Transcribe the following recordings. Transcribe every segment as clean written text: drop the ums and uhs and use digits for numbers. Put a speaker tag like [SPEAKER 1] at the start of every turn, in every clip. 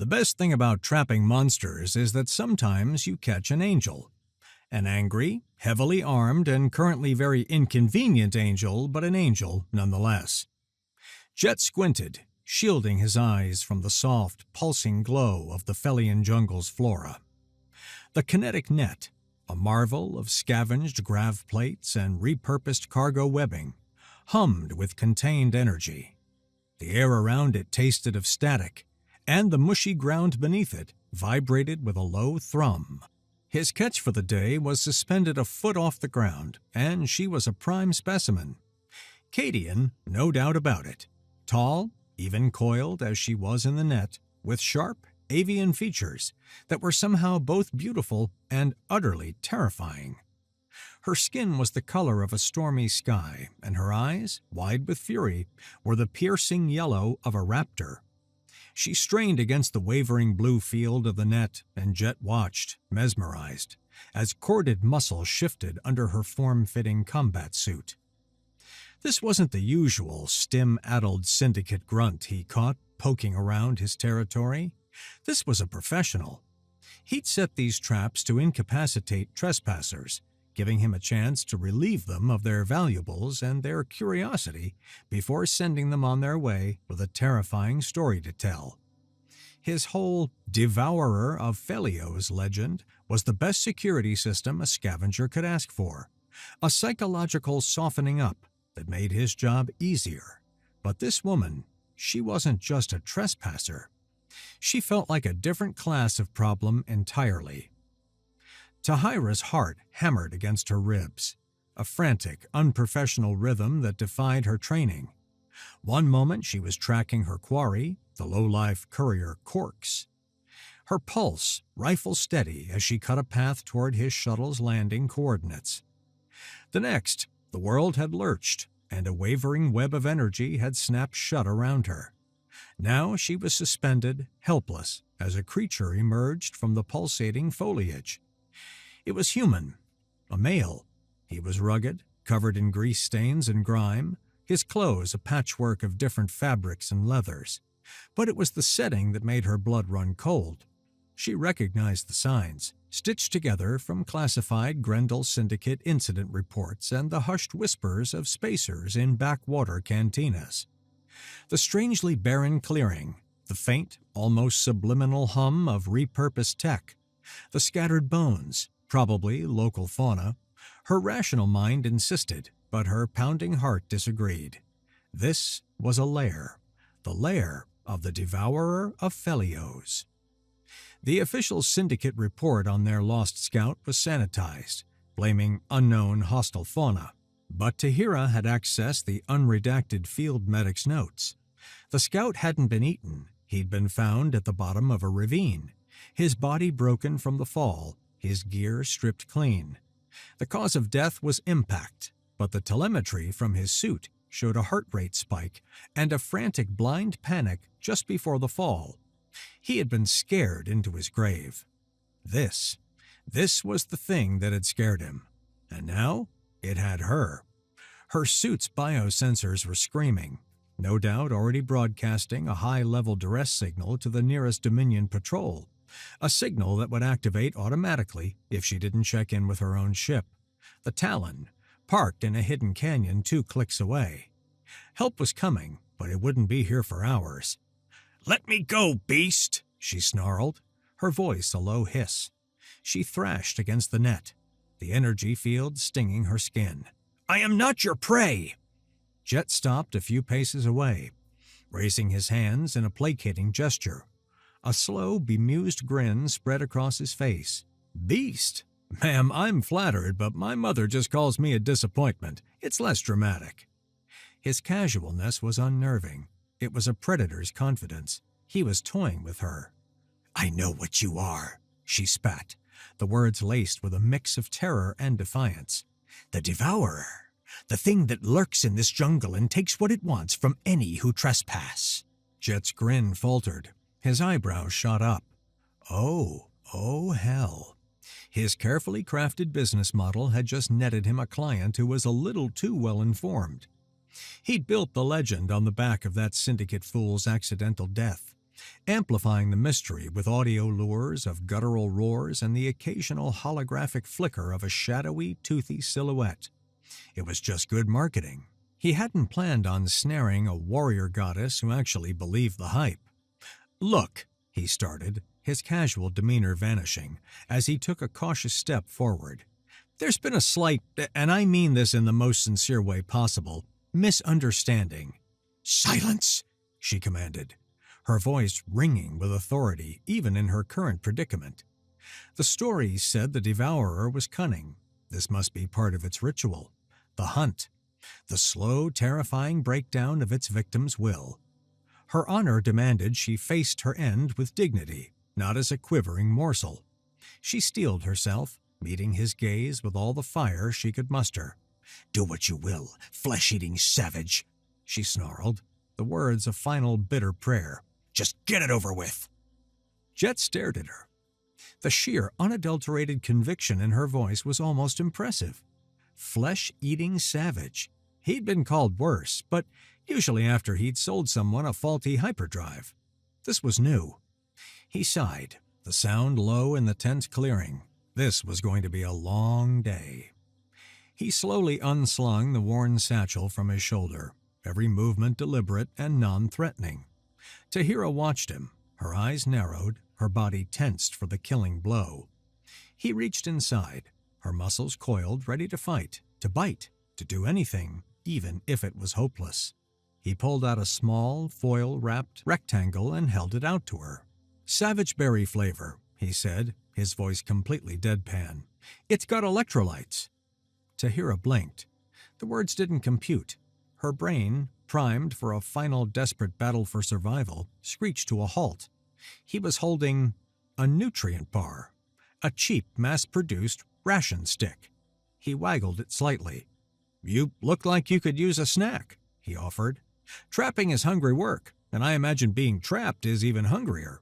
[SPEAKER 1] The best thing about trapping monsters is that sometimes you catch an angel. An angry, heavily armed, and currently very inconvenient angel, but an angel nonetheless. Jet squinted, shielding his eyes from the soft, pulsing glow of the Felian jungle's flora. The kinetic net, a marvel of scavenged grav plates and repurposed cargo webbing, hummed with contained energy. The air around it tasted of static, and the mushy ground beneath it vibrated with a low thrum. His catch for the day was suspended a foot off the ground, and she was a prime specimen. Cadian, no doubt about it. Tall, even coiled as she was in the net, with sharp, avian features that were somehow both beautiful and utterly terrifying. Her skin was the color of a stormy sky, and her eyes, wide with fury, were the piercing yellow of a raptor. She strained against the wavering blue field of the net, and Jet watched, mesmerized, as corded muscle shifted under her form-fitting combat suit. This wasn't the usual stim-addled syndicate grunt he caught poking around his territory. This was a professional. He'd set these traps to incapacitate trespassers, giving him a chance to relieve them of their valuables and their curiosity before sending them on their way with a terrifying story to tell. His whole Devourer of Felios legend was the best security system a scavenger could ask for, a psychological softening up that made his job easier. But this woman, she wasn't just a trespasser. She felt like a different class of problem entirely. Tahira's heart hammered against her ribs, a frantic, unprofessional rhythm that defied her training. One moment she was tracking her quarry, the low-life courier Corks. Her pulse, rifle steady as she cut a path toward his shuttle's landing coordinates. The next, the world had lurched, and a wavering web of energy had snapped shut around her. Now she was suspended, helpless, as a creature emerged from the pulsating foliage. It was human, a male. He was rugged, covered in grease stains and grime, his clothes a patchwork of different fabrics and leathers. But it was the setting that made her blood run cold. She recognized the signs, stitched together from classified Grendel Syndicate incident reports and the hushed whispers of spacers in backwater cantinas. The strangely barren clearing, the faint, almost subliminal hum of repurposed tech, the scattered bones, probably local fauna. Her rational mind insisted, but her pounding heart disagreed. This was a lair, the lair of the Devourer of Felios. The official syndicate report on their lost scout was sanitized, blaming unknown hostile fauna. But Tahira had accessed the unredacted field medic's notes. The scout hadn't been eaten. He'd been found at the bottom of a ravine, his body broken from the fall, his gear stripped clean. The cause of death was impact, but the telemetry from his suit showed a heart rate spike and a frantic blind panic just before the fall. He had been scared into his grave. This was the thing that had scared him. And now it had her. Her suit's biosensors were screaming, no doubt already broadcasting a high-level duress signal to the nearest Dominion patrol, a signal that would activate automatically if she didn't check in with her own ship, the Talon, parked in a hidden canyon 2 clicks away. Help was coming, but it wouldn't be here for hours. "Let me go, beast!" she snarled, her voice a low hiss. She thrashed against the net, the energy field stinging her skin. "I am not your prey!" Jet stopped a few paces away, raising his hands in a placating gesture. A slow, bemused grin spread across his face. "Beast? Ma'am, I'm flattered, but my mother just calls me a disappointment. It's less dramatic." His casualness was unnerving. It was a predator's confidence. He was toying with her. "I know what you are," she spat, the words laced with a mix of terror and defiance. "The Devourer, the thing that lurks in this jungle and takes what it wants from any who trespass." Jet's grin faltered. His eyebrows shot up. Oh hell. His carefully crafted business model had just netted him a client who was a little too well informed. He'd built the legend on the back of that syndicate fool's accidental death, amplifying the mystery with audio lures of guttural roars and the occasional holographic flicker of a shadowy, toothy silhouette. It was just good marketing. He hadn't planned on snaring a warrior goddess who actually believed the hype. "Look," he started, his casual demeanor vanishing as he took a cautious step forward. "There's been a slight, and I mean this in the most sincere way possible, misunderstanding." "Silence!" she commanded, her voice ringing with authority even in her current predicament. The stories said the devourer was cunning. This must be part of its ritual. The hunt. The slow, terrifying breakdown of its victim's will. Her honor demanded she faced her end with dignity, not as a quivering morsel. She steeled herself, meeting his gaze with all the fire she could muster. "Do what you will, flesh-eating savage," she snarled, the words a final bitter prayer. "Just get it over with." Jet stared at her. The sheer, unadulterated conviction in her voice was almost impressive. Flesh-eating savage. He'd been called worse, but usually after he'd sold someone a faulty hyperdrive. This was new. He sighed, the sound low in the tent clearing. This was going to be a long day. He slowly unslung the worn satchel from his shoulder, every movement deliberate and non-threatening. Tahira watched him, her eyes narrowed, her body tensed for the killing blow. He reached inside, her muscles coiled, ready to fight, to bite, to do anything, even if it was hopeless. He pulled out a small, foil-wrapped rectangle and held it out to her. "Savage berry flavor," he said, his voice completely deadpan. "It's got electrolytes." Tahira blinked. The words didn't compute. Her brain, primed for a final desperate battle for survival, screeched to a halt. He was holding a nutrient bar, a cheap, mass-produced ration stick. He waggled it slightly. "You look like you could use a snack," he offered. "Trapping is hungry work, and I imagine being trapped is even hungrier."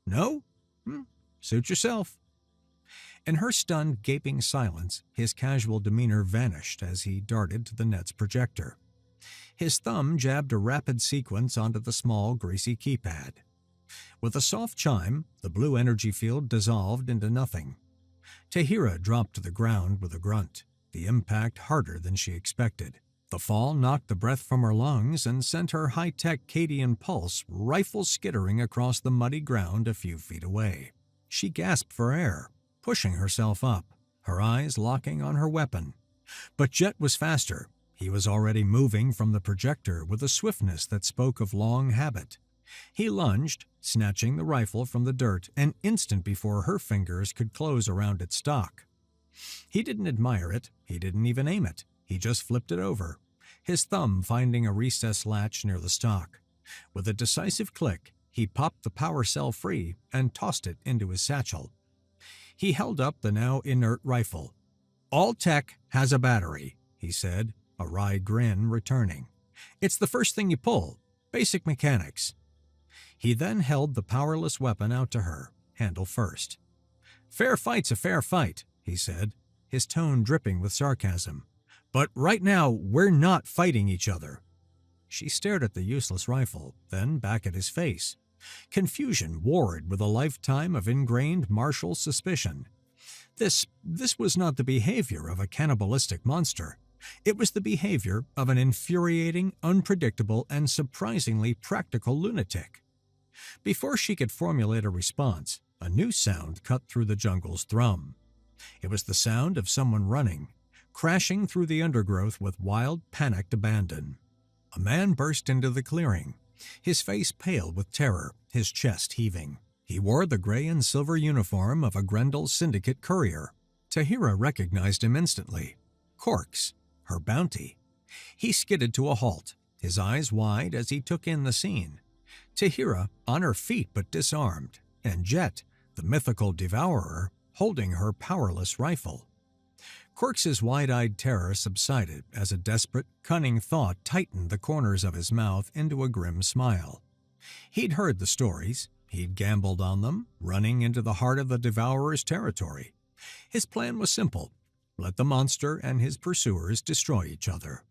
[SPEAKER 1] "No? Suit yourself." In her stunned, gaping silence, his casual demeanor vanished as he darted to the net's projector. His thumb jabbed a rapid sequence onto the small, greasy keypad. With a soft chime, the blue energy field dissolved into nothing. Tahira dropped to the ground with a grunt, the impact harder than she expected. The fall knocked the breath from her lungs and sent her high-tech Cadian pulse rifle skittering across the muddy ground a few feet away. She gasped for air, pushing herself up, her eyes locking on her weapon. But Jet was faster. He was already moving from the projector with a swiftness that spoke of long habit. He lunged, snatching the rifle from the dirt an instant before her fingers could close around its stock. He didn't admire it, he didn't even aim it, he just flipped it over, his thumb finding a recessed latch near the stock. With a decisive click, he popped the power cell free and tossed it into his satchel. He held up the now inert rifle. "All tech has a battery," he said, a wry grin returning. "It's the first thing you pull. Basic mechanics." He then held the powerless weapon out to her, handle first. "Fair fight's a fair fight," he said, his tone dripping with sarcasm. "But right now, we're not fighting each other." She stared at the useless rifle, then back at his face. Confusion warred with a lifetime of ingrained martial suspicion. This was not the behavior of a cannibalistic monster. It was the behavior of an infuriating, unpredictable, and surprisingly practical lunatic. Before she could formulate a response, a new sound cut through the jungle's thrum. It was the sound of someone running, crashing through the undergrowth with wild, panicked abandon. A man burst into the clearing, his face pale with terror, his chest heaving. He wore the gray and silver uniform of a Grendel Syndicate courier. Tahira recognized him instantly. Corks, her bounty. He skidded to a halt, his eyes wide as he took in the scene. Tahira, on her feet but disarmed, and Jet, the mythical devourer, holding her powerless rifle. Corks's wide-eyed terror subsided as a desperate, cunning thought tightened the corners of his mouth into a grim smile. He'd heard the stories. He'd gambled on them, running into the heart of the devourer's territory. His plan was simple. Let the monster and his pursuers destroy each other.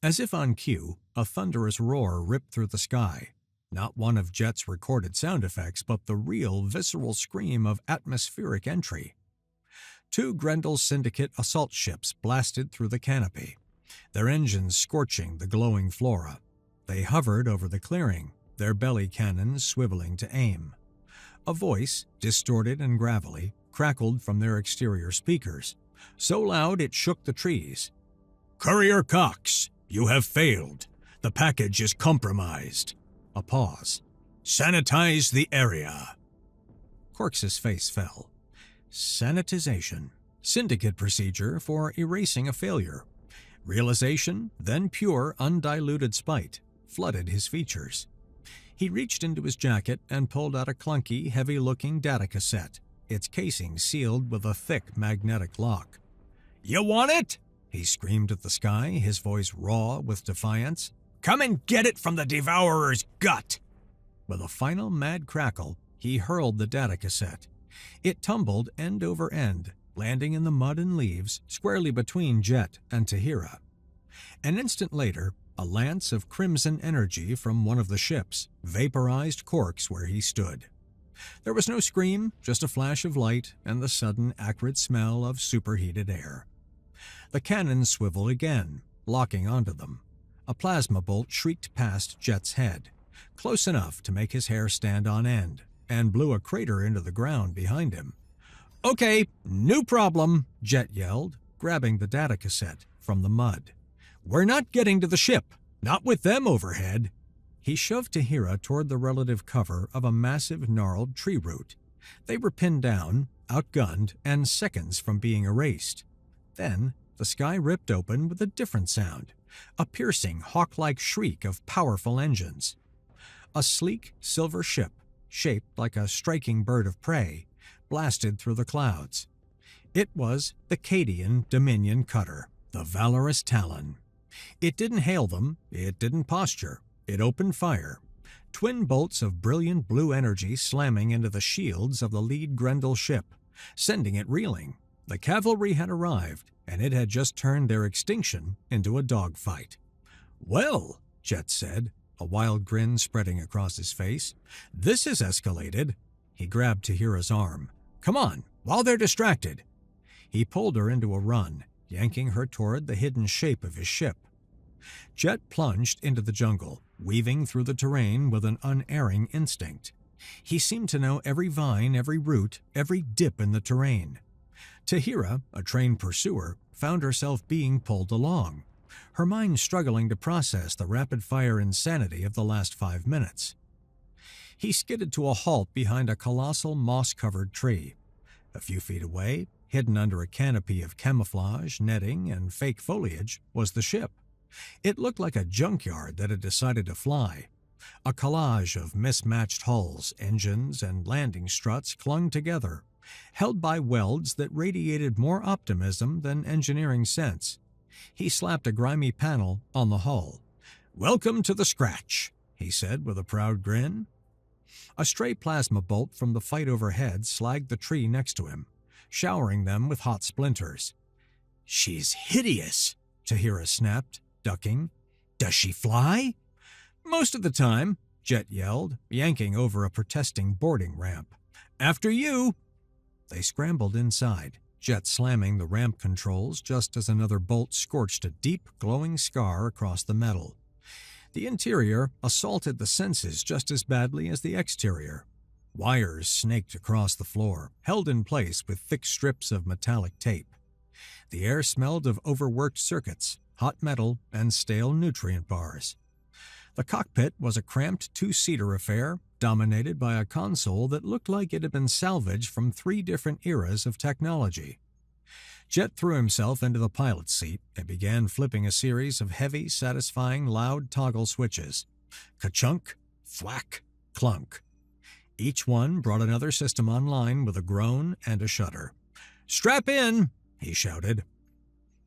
[SPEAKER 1] As if on cue, a thunderous roar ripped through the sky. not one of Jet's recorded sound effects, but the real, visceral scream of atmospheric entry. 2 Grendel Syndicate assault ships blasted through the canopy, their engines scorching the glowing flora. They hovered over the clearing, their belly cannons swiveling to aim. A voice, distorted and gravelly, crackled from their exterior speakers, so loud it shook the trees. "Courier Cox, you have failed. The package is compromised." A pause. "Sanitize the area." Corks's face fell. Sanitization. Syndicate procedure for erasing a failure. Realization, then pure, undiluted spite, flooded his features. He reached into his jacket and pulled out a clunky, heavy-looking data cassette, its casing sealed with a thick magnetic lock. "You want it?" he screamed at the sky, his voice raw with defiance. "Come and get it from the Devourer's gut!" With a final mad crackle, he hurled the data cassette. It tumbled end over end, landing in the mud and leaves squarely between Jet and Tahira. An instant later, a lance of crimson energy from one of the ships vaporized Corks where he stood. There was no scream, just a flash of light and the sudden acrid smell of superheated air. The cannon swiveled again, locking onto them. A plasma bolt shrieked past Jet's head, close enough to make his hair stand on end, and blew a crater into the ground behind him. "Okay, new problem," Jet yelled, grabbing the data cassette from the mud. "We're not getting to the ship, not with them overhead." He shoved Tahira toward the relative cover of a massive gnarled tree root. They were pinned down, outgunned, and seconds from being erased. Then the sky ripped open with a different sound, a piercing, hawk-like shriek of powerful engines. A sleek, silver ship, shaped like a striking bird of prey, blasted through the clouds. It was the Cadian Dominion cutter, the valorous Talon. It didn't hail them, it didn't posture, it opened fire. Twin bolts of brilliant blue energy slamming into the shields of the lead Grendel ship, sending it reeling. The cavalry had arrived, and it had just turned their extinction into a dogfight. "Well," Jet said, a wild grin spreading across his face, "this has escalated." He grabbed Tahira's arm. "Come on, while they're distracted." He pulled her into a run, yanking her toward the hidden shape of his ship. Jet plunged into the jungle, weaving through the terrain with an unerring instinct. He seemed to know every vine, every root, every dip in the terrain. Tahira, a trained pursuer, found herself being pulled along, her mind struggling to process the rapid-fire insanity of the last 5 minutes. He skidded to a halt behind a colossal moss-covered tree. A few feet away, hidden under a canopy of camouflage, netting, and fake foliage, was the ship. It looked like a junkyard that had decided to fly. A collage of mismatched hulls, engines, and landing struts clung together, held by welds that radiated more optimism than engineering sense. He slapped a grimy panel on the hull. "Welcome to the scratch," he said with a proud grin. A stray plasma bolt from the fight overhead slagged the tree next to him, showering them with hot splinters. "She's hideous," Tahira snapped, ducking. "Does she fly?" "Most of the time," Jet yelled, yanking over a protesting boarding ramp. "After you!" They scrambled inside, Jet slamming the ramp controls just as another bolt scorched a deep, glowing scar across the metal. The interior assaulted the senses just as badly as the exterior. Wires snaked across the floor, held in place with thick strips of metallic tape. The air smelled of overworked circuits, hot metal, and stale nutrient bars. The cockpit was a cramped 2-seater affair, dominated by a console that looked like it had been salvaged from 3 different eras of technology. Jet threw himself into the pilot's seat and began flipping a series of heavy, satisfying, loud toggle switches. Ka-chunk, thwack, clunk. Each one brought another system online with a groan and a shudder. "Strap in!" he shouted.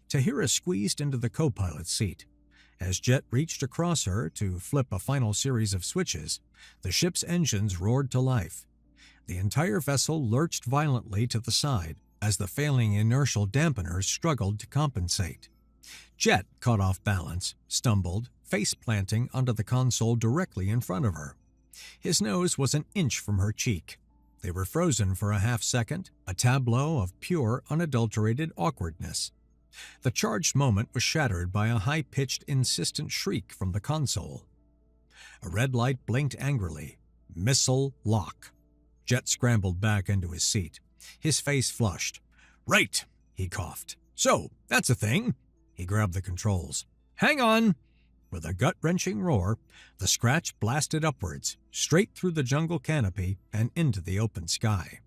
[SPEAKER 1] Tahira squeezed into the co-pilot's seat. As Jet reached across her to flip a final series of switches, the ship's engines roared to life. The entire vessel lurched violently to the side as the failing inertial dampeners struggled to compensate. Jet caught off balance, stumbled, face-planting onto the console directly in front of her. His nose was an inch from her cheek. They were frozen for a half-second, a tableau of pure, unadulterated awkwardness. The charged moment was shattered by a high-pitched, insistent shriek from the console. A red light blinked angrily. Missile lock. Jet scrambled back into his seat. His face flushed. "Right," he coughed. "So, that's a thing." He grabbed the controls. "Hang on." With a gut-wrenching roar, the Scratch blasted upwards, straight through the jungle canopy and into the open sky.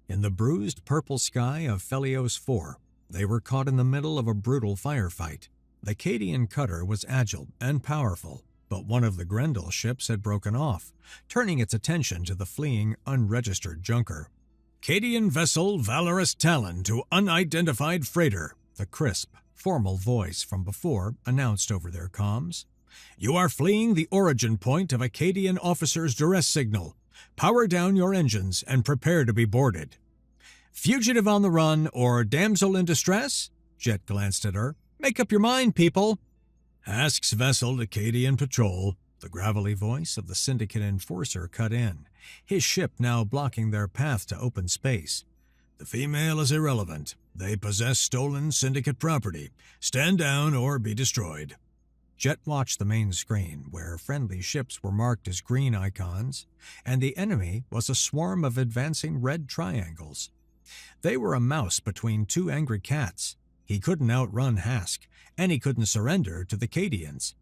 [SPEAKER 1] In the bruised purple sky of Felios 4, they were caught in the middle of a brutal firefight. The Cadian cutter was agile and powerful, but one of the Grendel ships had broken off, turning its attention to the fleeing, unregistered junker. "Cadian vessel Valorous Talon to unidentified freighter," the crisp, formal voice from before announced over their comms. "You are fleeing the origin point of Acadian officer's duress signal. Power down your engines and prepare to be boarded." "Fugitive on the run or damsel in distress?" Jet glanced at her. "Make up your mind, people." "Asks vessel Acadian patrol," the gravelly voice of the Syndicate enforcer cut in, his ship now blocking their path to open space. "The female is irrelevant. They possess stolen Syndicate property. Stand down or be destroyed." Jet watched the main screen, where friendly ships were marked as green icons, and the enemy was a swarm of advancing red triangles. They were a mouse between two angry cats. He couldn't outrun Hask, and he couldn't surrender to the Cadians.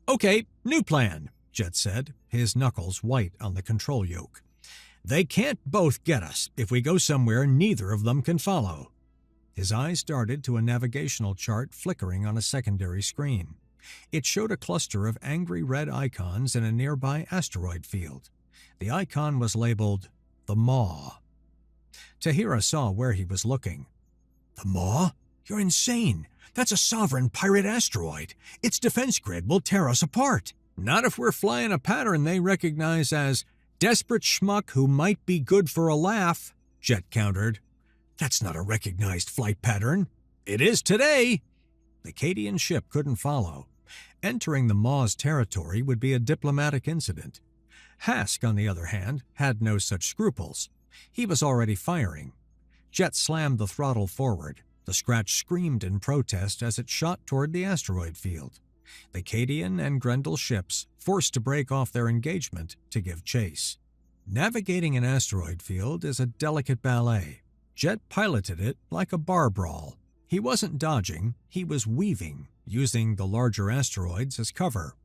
[SPEAKER 1] "Okay, new plan," Jet said, his knuckles white on the control yoke. "They can't both get us. If we go somewhere neither of them can follow." His eyes darted to a navigational chart flickering on a secondary screen. It showed a cluster of angry red icons in a nearby asteroid field. The icon was labeled the Maw. Tahira saw where he was looking. "The Maw? You're insane. That's a sovereign pirate asteroid. Its defense grid will tear us apart." "Not if we're flying a pattern they recognize as desperate schmuck who might be good for a laugh," Jet countered. "That's not a recognized flight pattern." "It is today." The Cadian ship couldn't follow. Entering the Maw's territory would be a diplomatic incident. Hask, on the other hand, had no such scruples. He was already firing. Jet slammed the throttle forward. The Scratch screamed in protest as it shot toward the asteroid field. The Cadian and Grendel ships forced to break off their engagement to give chase. Navigating an asteroid field is a delicate ballet. Jet piloted it like a bar brawl. He wasn't dodging, he was weaving, using the larger asteroids as cover.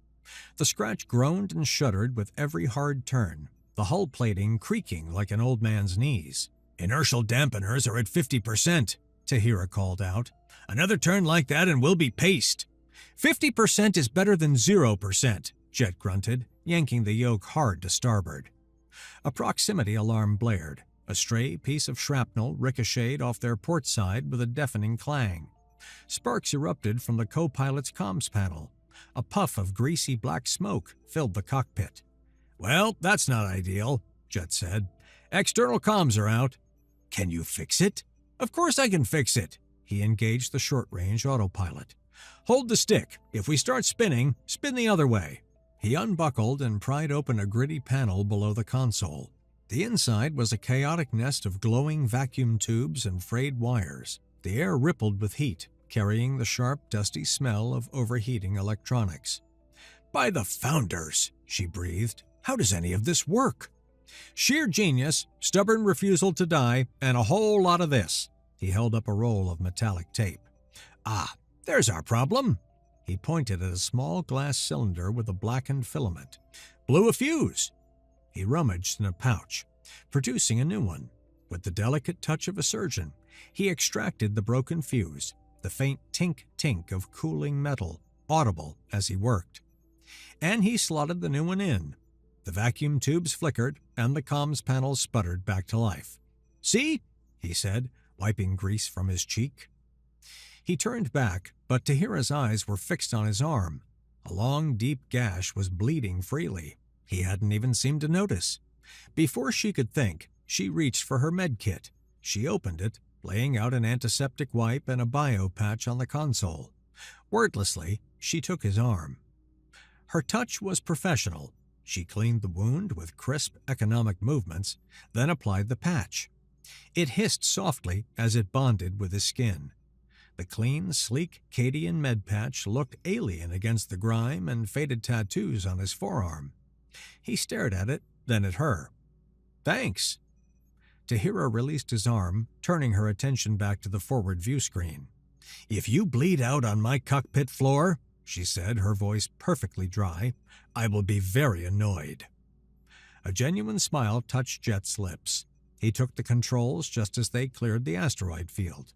[SPEAKER 1] The Scratch groaned and shuddered with every hard turn, the hull plating creaking like an old man's knees. "Inertial dampeners are at 50%, Tahira called out. "Another turn like that and we'll be paced." 50% is better than 0%, Jet grunted, yanking the yoke hard to starboard. A proximity alarm blared. A stray piece of shrapnel ricocheted off their port side with a deafening clang. Sparks erupted from the co-pilot's comms panel. A puff of greasy black smoke filled the cockpit. "Well, that's not ideal," Jet said. "External comms are out." "Can you fix it?" "Of course I can fix it." He engaged the short-range autopilot. "Hold the stick. If we start spinning, spin the other way." He unbuckled and pried open a gritty panel below the console. The inside was a chaotic nest of glowing vacuum tubes and frayed wires. The air rippled with heat, carrying the sharp, dusty smell of overheating electronics. "By the founders," she breathed. "How does any of this work?" "Sheer genius, stubborn refusal to die, and a whole lot of this." He held up a roll of metallic tape. "Ah, there's our problem." He pointed at a small glass cylinder with a blackened filament. "Blew a fuse." He rummaged in a pouch, producing a new one. With the delicate touch of a surgeon, he extracted the broken fuse, the faint tink-tink of cooling metal, audible as he worked. And he slotted the new one in. The vacuum tubes flickered, and the comms panel sputtered back to life. "See?" he said, wiping grease from his cheek. He turned back, but Tahira's eyes were fixed on his arm. A long, deep gash was bleeding freely. He hadn't even seemed to notice. Before she could think, she reached for her med kit. She opened it, laying out an antiseptic wipe and a bio patch on the console. Wordlessly, she took his arm. Her touch was professional. She cleaned the wound with crisp, economic movements, then applied the patch. It hissed softly as it bonded with his skin. The clean, sleek Cadian med patch looked alien against the grime and faded tattoos on his forearm. He stared at it, then at her. "Thanks." Tahira released his arm, turning her attention back to the forward view screen. "If you bleed out on my cockpit floor," she said, her voice perfectly dry, "I will be very annoyed." A genuine smile touched Jet's lips. He took the controls just as they cleared the asteroid field.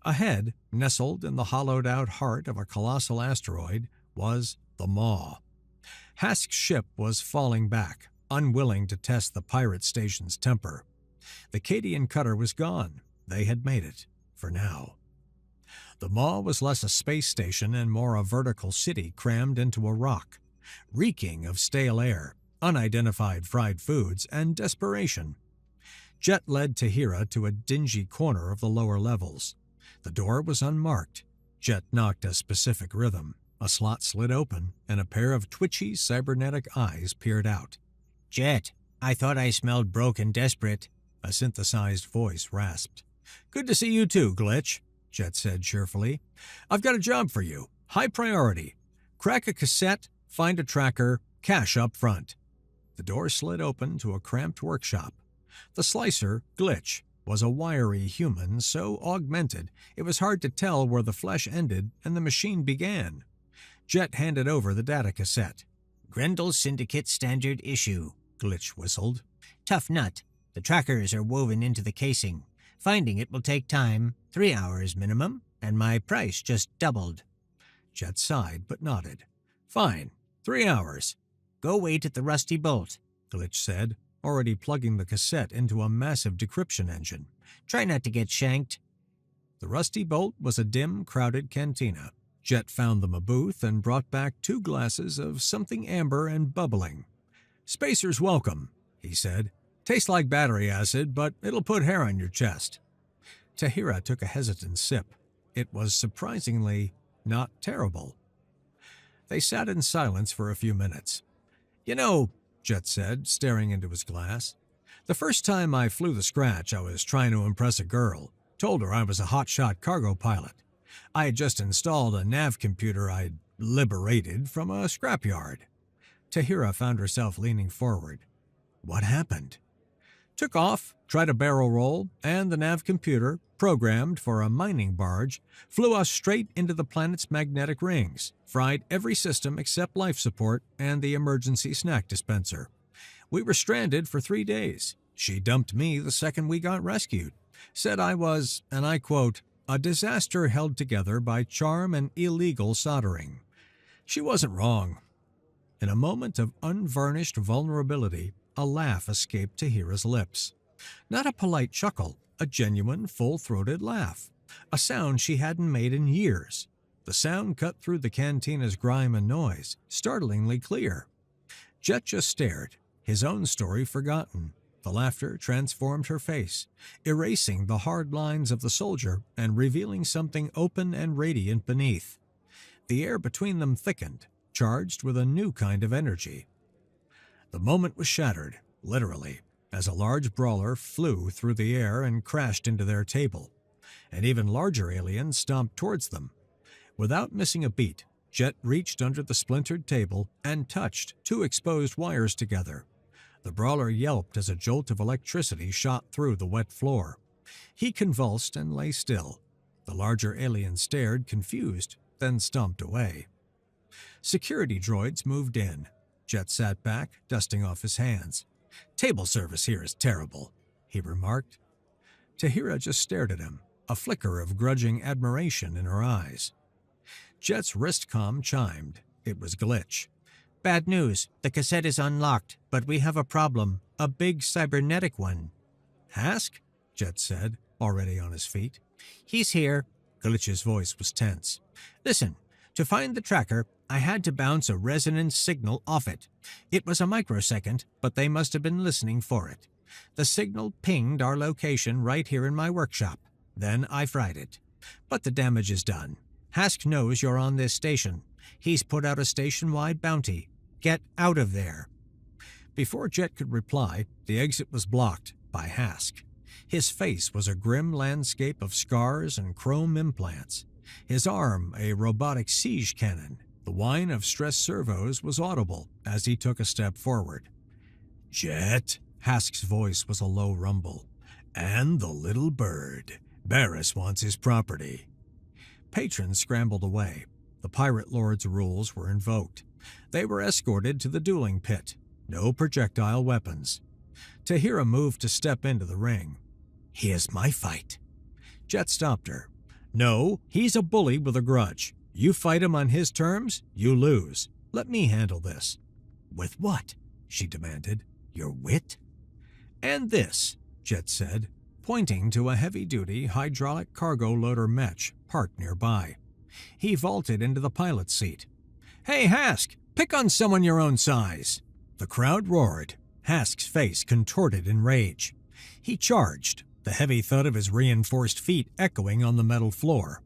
[SPEAKER 1] Ahead, nestled in the hollowed-out heart of a colossal asteroid, was the Maw. Hask's ship was falling back, unwilling to test the pirate station's temper. The Cadian cutter was gone. They had made it, for now. The Maw was less a space station and more a vertical city crammed into a rock, reeking of stale air, unidentified fried foods, and desperation. Jet led Tahira to a dingy corner of the lower levels. The door was unmarked. Jet knocked a specific rhythm. A slot slid open, and a pair of twitchy, cybernetic eyes peered out.
[SPEAKER 2] "Jet, I thought I smelled broke and desperate,"
[SPEAKER 1] a synthesized voice rasped. "Good to see you too, Glitch," Jet said cheerfully. "I've got a job for you. High priority. Crack a cassette, find a tracker, cash up front." The door slid open to a cramped workshop. The slicer, Glitch, was a wiry human so augmented it was hard to tell where the flesh ended and the machine began. Jet handed over the data cassette.
[SPEAKER 2] "Grendel Syndicate Standard Issue," Glitch whistled. "Tough nut. The trackers are woven into the casing. Finding it will take time, 3 hours minimum, and my price just doubled."
[SPEAKER 1] Jet sighed but nodded. "Fine. 3 hours."
[SPEAKER 2] "Go wait at the Rusty Bolt,"
[SPEAKER 1] Glitch said, already plugging the cassette into a massive decryption engine.
[SPEAKER 2] "Try not to get shanked."
[SPEAKER 1] The Rusty Bolt was a dim, crowded cantina. Jet found them a booth and brought back 2 glasses of something amber and bubbling. "Spacer's welcome," he said. "Tastes like battery acid, but it'll put hair on your chest." Tahira took a hesitant sip. It was surprisingly not terrible. They sat in silence for a few minutes. "You know," Jet said, staring into his glass, "the first time I flew the Scratch, I was trying to impress a girl. Told her I was a hotshot cargo pilot. I had just installed a nav computer I'd liberated from a scrapyard." Tahira found herself leaning forward. "What happened?" "Took off, tried a barrel roll, and the nav computer, programmed for a mining barge, flew us straight into the planet's magnetic rings, fried every system except life support and the emergency snack dispenser. We were stranded for 3 days. She dumped me the second we got rescued. Said I was, and I quote, a disaster held together by charm and illegal soldering. She wasn't wrong." In a moment of unvarnished vulnerability, a laugh escaped Tahira's lips. Not a polite chuckle, a genuine, full-throated laugh. A sound she hadn't made in years. The sound cut through the cantina's grime and noise, startlingly clear. Jet just stared, his own story forgotten. The laughter transformed her face, erasing the hard lines of the soldier and revealing something open and radiant beneath. The air between them thickened, charged with a new kind of energy. The moment was shattered, literally, as a large brawler flew through the air and crashed into their table. An even larger alien stomped towards them. Without missing a beat, Jet reached under the splintered table and touched 2 exposed wires together. The brawler yelped as a jolt of electricity shot through the wet floor. He convulsed and lay still. The larger alien stared, confused, then stomped away. Security droids moved in. Jet sat back, dusting off his hands. "Table service here is terrible," he remarked. Tahira just stared at him, a flicker of grudging admiration in her eyes. Jet's wristcom chimed. It was Glitch.
[SPEAKER 2] "Bad news. The cassette is unlocked, but we have a problem. A big cybernetic one."
[SPEAKER 1] "Hask?" Jet said, already on his feet.
[SPEAKER 2] "He's here."
[SPEAKER 1] Glitch's voice was tense.
[SPEAKER 2] "Listen, to find the tracker, I had to bounce a resonance signal off it. It was a microsecond, but they must have been listening for it. The signal pinged our location right here in my workshop. Then I fried it. But the damage is done. Hask knows you're on this station. He's put out a station-wide bounty. Get out of there."
[SPEAKER 1] Before Jet could reply, the exit was blocked by Hask. His face was a grim landscape of scars and chrome implants. His arm a robotic siege cannon. The whine of stress servos was audible as he took a step forward. "Jet," Hask's voice was a low rumble. "And the little bird. Barris wants his property." Patrons scrambled away. The pirate lord's rules were invoked. They were escorted to the dueling pit. No projectile weapons. Tahira moved to step into the ring. "Here's my fight." Jet stopped her. "No, he's a bully with a grudge. You fight him on his terms, you lose. Let me handle this." "With what?" she demanded. "Your wit?" "And this," Jet said, pointing to a heavy-duty hydraulic cargo loader Mech parked nearby. He vaulted into the pilot's seat. "Hey, Hask, pick on someone your own size." The crowd roared. Hask's face contorted in rage. He charged, the heavy thud of his reinforced feet echoing on the metal floor.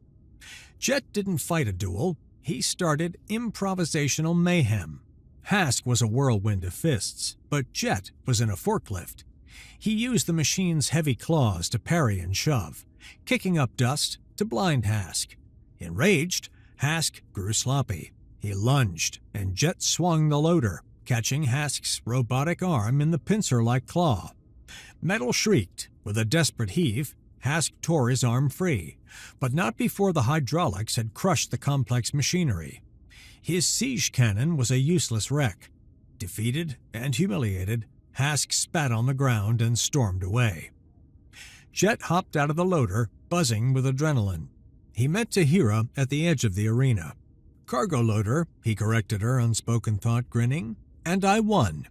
[SPEAKER 1] Jet didn't fight a duel. He started improvisational mayhem. Hask was a whirlwind of fists, but Jet was in a forklift. He used the machine's heavy claws to parry and shove, kicking up dust to blind Hask. Enraged, Hask grew sloppy. He lunged, and Jet swung the loader, catching Hask's robotic arm in the pincer-like claw. Metal shrieked. With a desperate heave, Hask tore his arm free, but not before the hydraulics had crushed the complex machinery. His siege cannon was a useless wreck. Defeated and humiliated, Hask spat on the ground and stormed away. Jet hopped out of the loader, buzzing with adrenaline. He met Tahira at the edge of the arena. "Cargo loader," he corrected her unspoken thought, grinning, "and I won."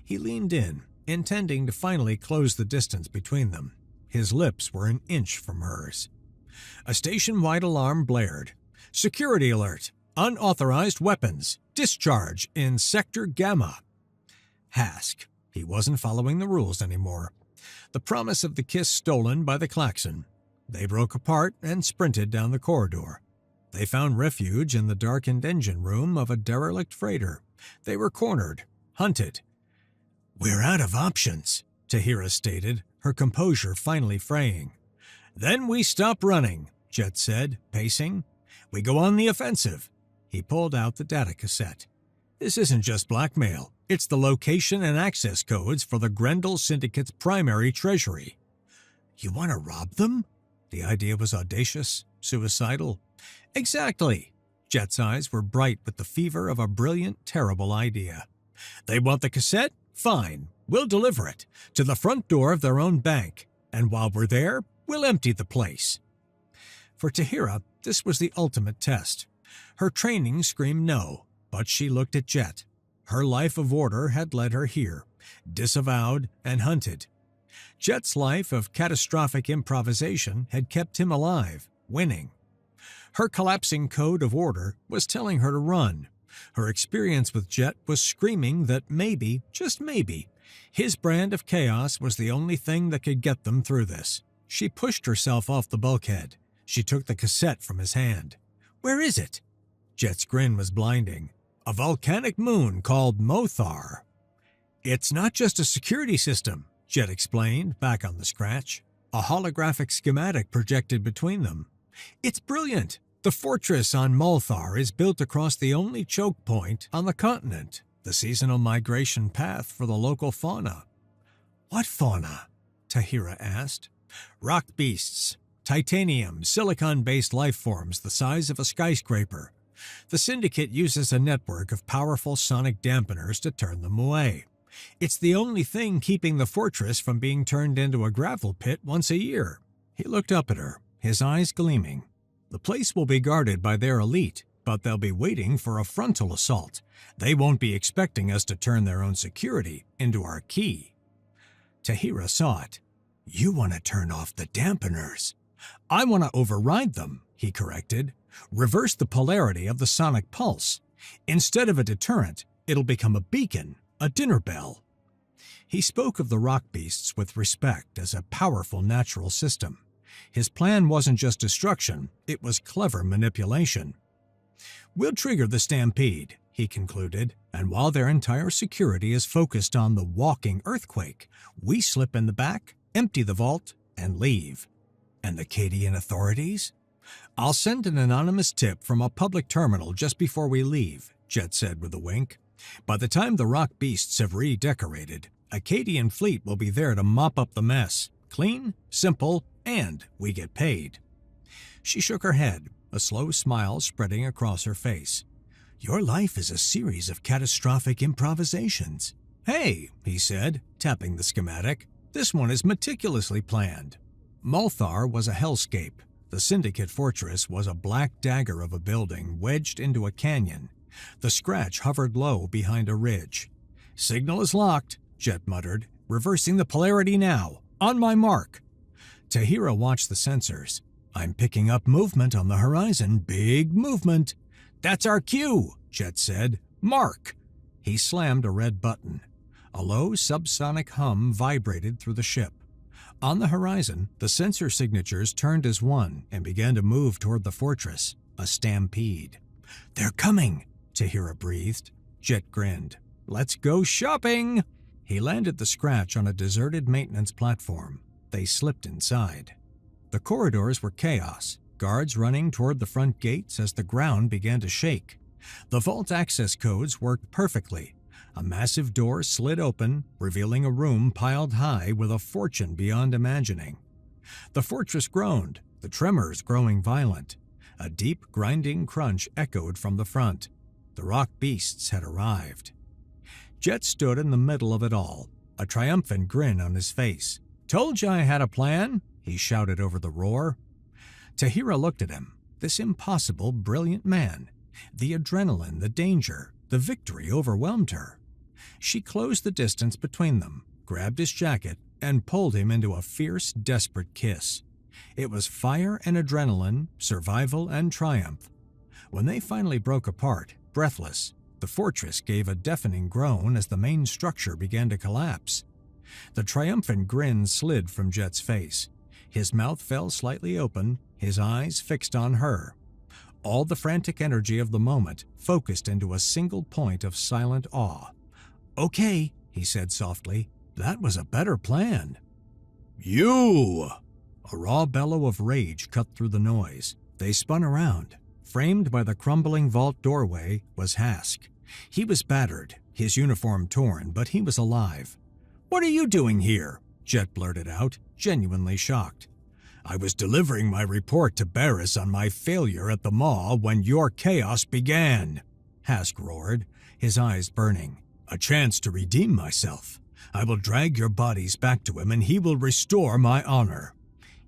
[SPEAKER 1] He leaned in, intending to finally close the distance between them. His lips were an inch from hers. A station-wide alarm blared. "Security alert! Unauthorized weapons! Discharge in Sector Gamma!" Hask. He wasn't following the rules anymore. The promise of the kiss stolen by the klaxon. They broke apart and sprinted down the corridor. They found refuge in the darkened engine room of a derelict freighter. They were cornered, hunted. "We're out of options," Tahira stated, her composure finally fraying. "Then we stop running," Jet said, pacing. "We go on the offensive." He pulled out the data cassette. "This isn't just blackmail. It's the location and access codes for the Grendel Syndicate's primary treasury." "You want to rob them?" The idea was audacious, suicidal. "Exactly." Jet's eyes were bright with the fever of a brilliant, terrible idea. "They want the cassette? Fine. We'll deliver it to the front door of their own bank. And while we're there, we'll empty the place." For Tahira, this was the ultimate test. Her training screamed no, but she looked at Jet. Her life of order had led her here, disavowed and hunted. Jet's life of catastrophic improvisation had kept him alive, winning. Her collapsing code of order was telling her to run. Her experience with Jet was screaming that maybe, just maybe, his brand of chaos was the only thing that could get them through this. She pushed herself off the bulkhead. She took the cassette from his hand. "Where is it?" Jet's grin was blinding. "A volcanic moon called Mothar." "It's not just a security system," Jet explained, back on the scratch. A holographic schematic projected between them. "It's brilliant. The fortress on Mothar is built across the only choke point on the continent, the seasonal migration path for the local fauna." "What fauna?" Tahira asked. "Rock beasts. Titanium, silicon-based life forms the size of a skyscraper. The Syndicate uses a network of powerful sonic dampeners to turn them away. It's the only thing keeping the fortress from being turned into a gravel pit once a year." He looked up at her, his eyes gleaming. "The place will be guarded by their elite, but they'll be waiting for a frontal assault. They won't be expecting us to turn their own security into our key." Tahira saw it. "You want to turn off the dampeners." "I want to override them," he corrected. "Reverse the polarity of the sonic pulse. Instead of a deterrent, it'll become a beacon, a dinner bell." He spoke of the rock beasts with respect as a powerful natural system. His plan wasn't just destruction, it was clever manipulation. "We'll trigger the stampede," he concluded, and while their entire security is focused on the walking earthquake, we slip in the back, empty the vault, and leave. And the Cadian authorities? I'll send an anonymous tip from a public terminal just before we leave, Jet said with a wink. By the time the rock beasts have redecorated, a Cadian fleet will be there to mop up the mess. Clean, simple, and we get paid. She shook her head, a slow smile spreading across her face. Your life is a series of catastrophic improvisations. Hey, he said, tapping the schematic. This one is meticulously planned. Multhar was a hellscape. The Syndicate fortress was a black dagger of a building wedged into a canyon. The scratch hovered low behind a ridge. Signal is locked, Jet muttered. Reversing the polarity now. On my mark. Tahira watched the sensors. I'm picking up movement on the horizon. Big movement. That's our cue, Jet said. Mark. He slammed a red button. A low subsonic hum vibrated through the ship. On the horizon, the sensor signatures turned as one and began to move toward the fortress, a stampede. They're coming, Tahira breathed. Jet grinned. Let's go shopping! He landed the scratch on a deserted maintenance platform. They slipped inside. The corridors were chaos, guards running toward the front gates as the ground began to shake. The vault access codes worked perfectly. A massive door slid open, revealing a room piled high with a fortune beyond imagining. The fortress groaned, the tremors growing violent. A deep, grinding crunch echoed from the front. The rock beasts had arrived. Jet stood in the middle of it all, a triumphant grin on his face. Told you I had a plan, he shouted over the roar. Tahira looked at him, this impossible, brilliant man. The adrenaline, the danger, the victory overwhelmed her. She closed the distance between them, grabbed his jacket, and pulled him into a fierce, desperate kiss. It was fire and adrenaline, survival and triumph. When they finally broke apart, breathless, the fortress gave a deafening groan as the main structure began to collapse. The triumphant grin slid from Jet's face. His mouth fell slightly open, his eyes fixed on her. All the frantic energy of the moment focused into a single point of silent awe. Okay, he said softly, that was a better plan. You! A raw bellow of rage cut through the noise. They spun around. Framed by the crumbling vault doorway was Hask. He was battered, his uniform torn, but he was alive. What are you doing here? Jet blurted out, genuinely shocked. I was delivering my report to Barris on my failure at the Maw when your chaos began, Hask roared, his eyes burning. A chance to redeem myself. I will drag your bodies back to him and he will restore my honor.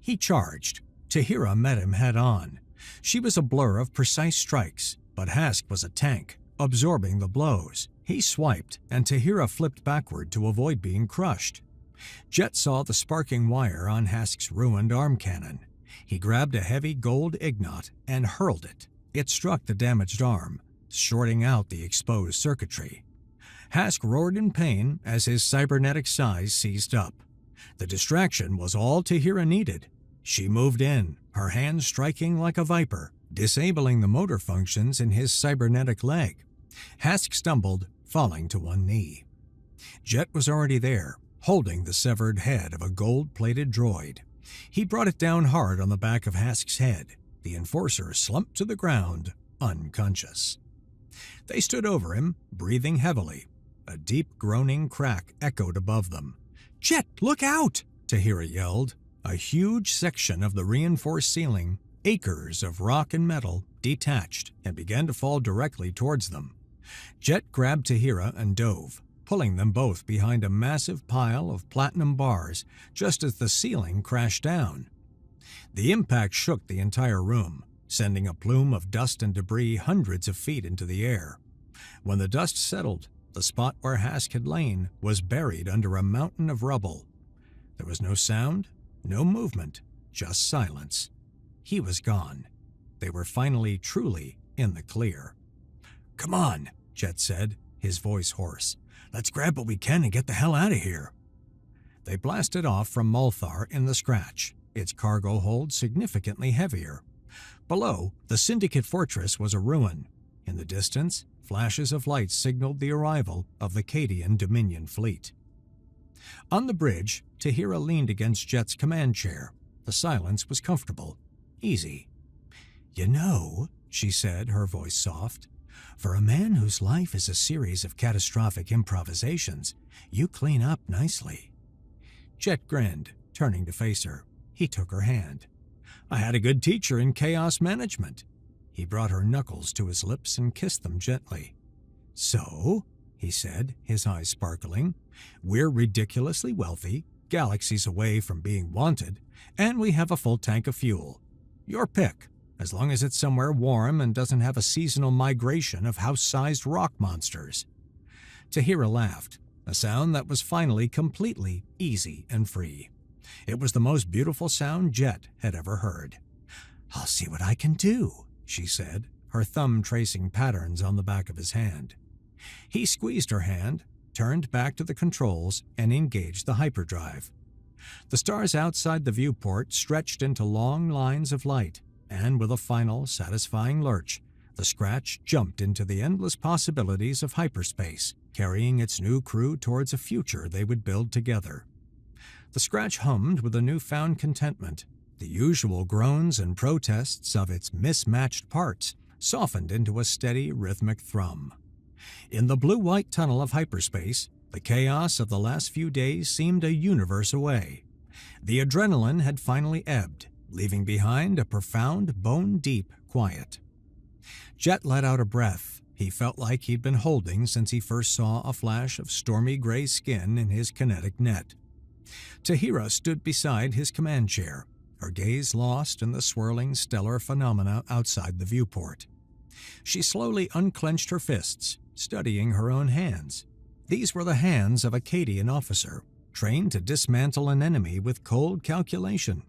[SPEAKER 1] He charged. Tahira met him head-on. She was a blur of precise strikes, but Hask was a tank, absorbing the blows. He swiped, and Tahira flipped backward to avoid being crushed. Jet saw the sparking wire on Hask's ruined arm cannon. He grabbed a heavy gold ignot and hurled it. It struck the damaged arm, shorting out the exposed circuitry. Hask roared in pain as his cybernetic size seized up. The distraction was all Tahira needed. She moved in, her hand striking like a viper, disabling the motor functions in his cybernetic leg. Hask stumbled, falling to one knee. Jet was already there, holding the severed head of a gold-plated droid. He brought it down hard on the back of Hask's head. The Enforcer slumped to the ground, unconscious. They stood over him, breathing heavily. A deep groaning crack echoed above them. "Jet, look out!" Tahira yelled. A huge section of the reinforced ceiling, acres of rock and metal, detached and began to fall directly towards them. Jet grabbed Tahira and dove, pulling them both behind a massive pile of platinum bars just as the ceiling crashed down. The impact shook the entire room, sending a plume of dust and debris hundreds of feet into the air. When the dust settled, the spot where Hask had lain was buried under a mountain of rubble. There was no sound, no movement, just silence. He was gone. They were finally truly in the clear. "Come on," Jet said, his voice hoarse. "Let's grab what we can and get the hell out of here." They blasted off from Multhar in the scratch, its cargo hold significantly heavier. Below, the Syndicate fortress was a ruin. In the distance, flashes of light signaled the arrival of the Cadian Dominion fleet. On the bridge, Tahira leaned against Jet's command chair. The silence was comfortable, easy. "You know," she said, her voice soft, "for a man whose life is a series of catastrophic improvisations, you clean up nicely." Jet grinned, turning to face her. He took her hand. "I had a good teacher in chaos management." He brought her knuckles to his lips and kissed them gently. "So," he said, his eyes sparkling, "we're ridiculously wealthy, galaxies away from being wanted, and we have a full tank of fuel. Your pick, as long as it's somewhere warm and doesn't have a seasonal migration of house-sized rock monsters." Tahira laughed, a sound that was finally completely easy and free. It was the most beautiful sound Jet had ever heard. "I'll see what I can do," she said, her thumb tracing patterns on the back of his hand. He squeezed her hand, turned back to the controls, and engaged the hyperdrive. The stars outside the viewport stretched into long lines of light, and with a final, satisfying lurch, the Scratch jumped into the endless possibilities of hyperspace, carrying its new crew towards a future they would build together. The Scratch hummed with a newfound contentment. The usual groans and protests of its mismatched parts softened into a steady, rhythmic thrum. In the blue-white tunnel of hyperspace, the chaos of the last few days seemed a universe away. The adrenaline had finally ebbed, leaving behind a profound, bone-deep quiet. Jet let out a breath he felt like he'd been holding since he first saw a flash of stormy gray skin in his kinetic net. Tahira stood beside his command chair, her gaze lost in the swirling stellar phenomena outside the viewport. She slowly unclenched her fists, studying her own hands. These were the hands of a Cadian officer, trained to dismantle an enemy with cold calculation,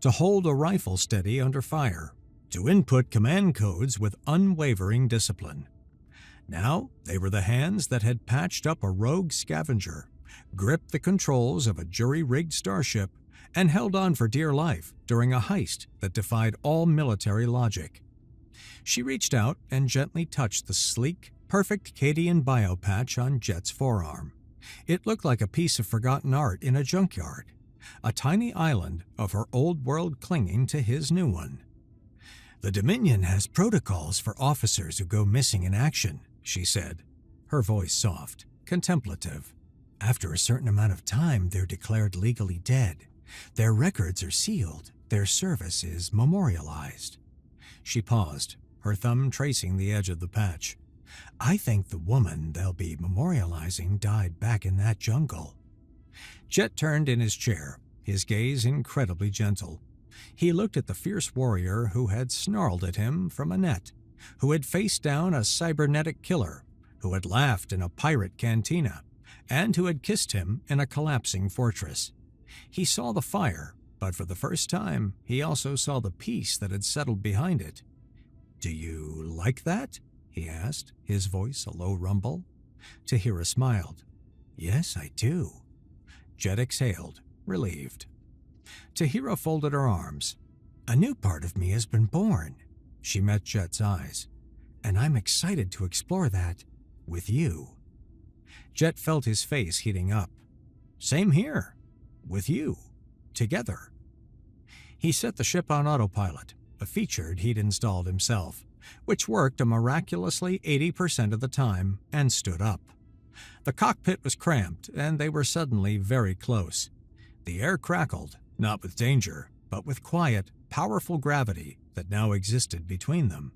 [SPEAKER 1] to hold a rifle steady under fire, to input command codes with unwavering discipline. Now they were the hands that had patched up a rogue scavenger, gripped the controls of a jury-rigged starship, and held on for dear life during a heist that defied all military logic. She reached out and gently touched the sleek, perfect Cadian biopatch on Jet's forearm. It looked like a piece of forgotten art in a junkyard, a tiny island of her old world clinging to his new one. "The Dominion has protocols for officers who go missing in action," she said, her voice soft, contemplative. "After a certain amount of time, they're declared legally dead. Their records are sealed. Their service is memorialized." She paused, her thumb tracing the edge of the patch. "I think the woman they'll be memorializing died back in that jungle." Jet turned in his chair, his gaze incredibly gentle. He looked at the fierce warrior who had snarled at him from a net, who had faced down a cybernetic killer, who had laughed in a pirate cantina, and who had kissed him in a collapsing fortress. He saw the fire, but for the first time, he also saw the peace that had settled behind it. "Do you like that?" he asked, his voice a low rumble. Tahira smiled. "Yes, I do." Jet exhaled, relieved. Tahira folded her arms. "A new part of me has been born." She met Jet's eyes. "And I'm excited to explore that with you." Jet felt his face heating up. "Same here. With you. Together." He set the ship on autopilot, a feature he'd installed himself, which worked a miraculously 80% of the time, and stood up. The cockpit was cramped, and they were suddenly very close. The air crackled, not with danger, but with quiet, powerful gravity that now existed between them.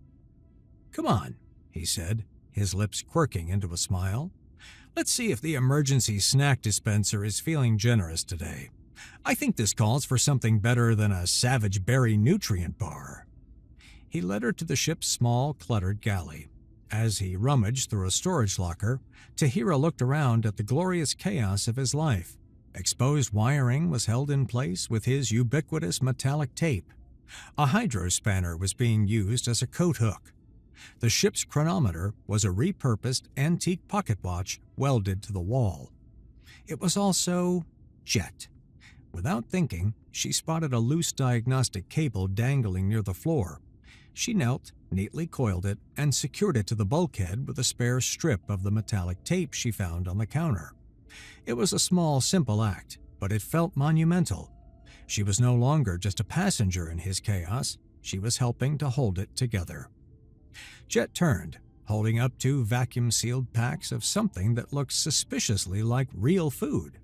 [SPEAKER 1] "Come on," he said, his lips quirking into a smile. "Let's see if the emergency snack dispenser is feeling generous today. I think this calls for something better than a Savage Berry nutrient bar." He led her to the ship's small, cluttered galley. As he rummaged through a storage locker, Tahira looked around at the glorious chaos of his life. Exposed wiring was held in place with his ubiquitous metallic tape. A hydrospanner was being used as a coat hook. The ship's chronometer was a repurposed antique pocket watch welded to the wall. It was also Jet. Without thinking, she spotted a loose diagnostic cable dangling near the floor. She knelt, neatly coiled it, and secured it to the bulkhead with a spare strip of the metallic tape she found on the counter. It was a small, simple act, but it felt monumental. She was no longer just a passenger in his chaos. She was helping to hold it together. Jet turned, holding up 2 vacuum-sealed packs of something that looked suspiciously like real food.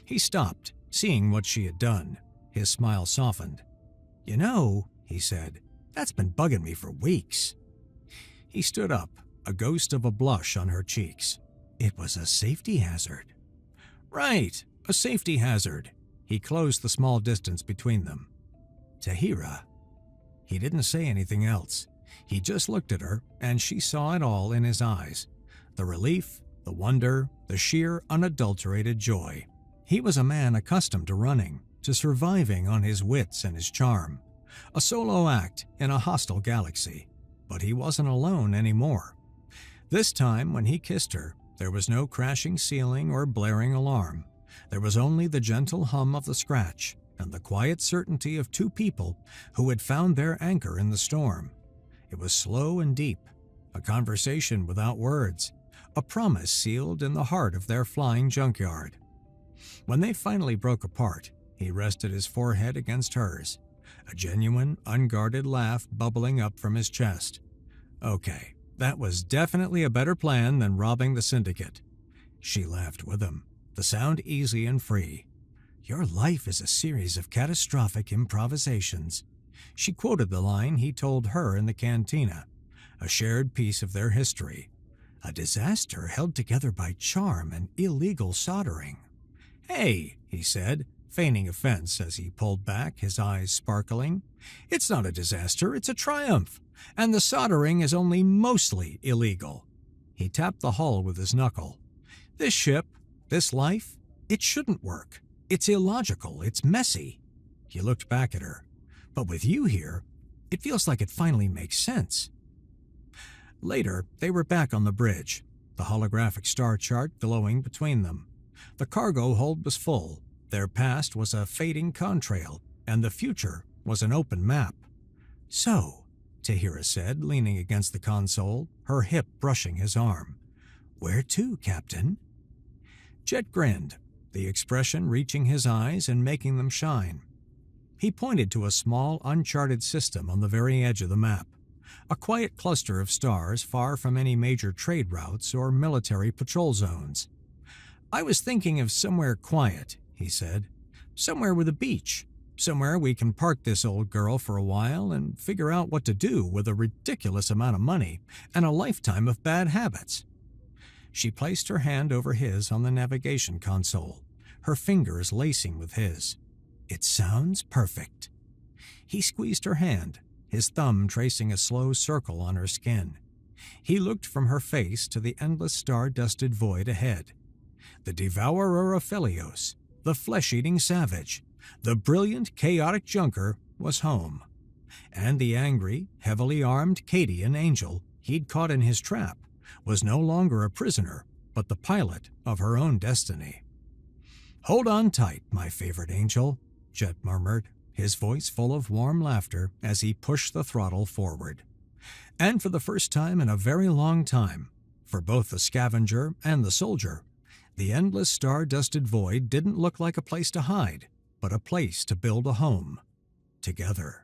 [SPEAKER 1] He stopped, seeing what she had done. His smile softened. "You know," he said, "that's been bugging me for weeks." He stood up, a ghost of a blush on her cheeks. "It was a safety hazard." "Right, a safety hazard." He closed the small distance between them. "Tahira." He didn't say anything else. He just looked at her, and she saw it all in his eyes. The relief, the wonder, the sheer, unadulterated joy. He was a man accustomed to running, to surviving on his wits and his charm. A solo act in a hostile galaxy. But he wasn't alone anymore. This time, when he kissed her, there was no crashing ceiling or blaring alarm. There was only the gentle hum of the scratch and the quiet certainty of 2 people who had found their anchor in the storm. It was slow and deep, a conversation without words, a promise sealed in the heart of their flying junkyard. When they finally broke apart, he rested his forehead against hers, a genuine, unguarded laugh bubbling up from his chest. Okay, that was definitely a better plan than robbing the syndicate. She laughed with him, the sound easy and free. "Your life is a series of catastrophic improvisations." She quoted the line he told her in the cantina, a shared piece of their history. A disaster held together by charm and illegal soldering. "Hey," he said, feigning offense as he pulled back, his eyes sparkling. "It's not a disaster, it's a triumph, and the soldering is only mostly illegal." He tapped the hull with his knuckle. "This ship, this life, it shouldn't work. It's illogical, it's messy." He looked back at her. "But with you here, it feels like it finally makes sense." Later, they were back on the bridge, the holographic star chart glowing between them. The cargo hold was full. Their past was a fading contrail, and the future was an open map. "So," Tahira said, leaning against the console, her hip brushing his arm. "Where to, Captain?" Jet grinned, the expression reaching his eyes and making them shine. He pointed to a small, uncharted system on the very edge of the map, a quiet cluster of stars far from any major trade routes or military patrol zones. "I was thinking of somewhere quiet," he said. "Somewhere with a beach. Somewhere we can park this old girl for a while and figure out what to do with a ridiculous amount of money and a lifetime of bad habits." She placed her hand over his on the navigation console, her fingers lacing with his. "It sounds perfect." He squeezed her hand, his thumb tracing a slow circle on her skin. He looked from her face to the endless star-dusted void ahead. The devourer of Philios, the flesh-eating savage, the brilliant, chaotic junker was home. And the angry, heavily armed Cadian angel he'd caught in his trap was no longer a prisoner, but the pilot of her own destiny. "Hold on tight, my favorite angel," Jet murmured, his voice full of warm laughter as he pushed the throttle forward. And for the first time in a very long time, for both the scavenger and the soldier, the endless star-dusted void didn't look like a place to hide, but a place to build a home together.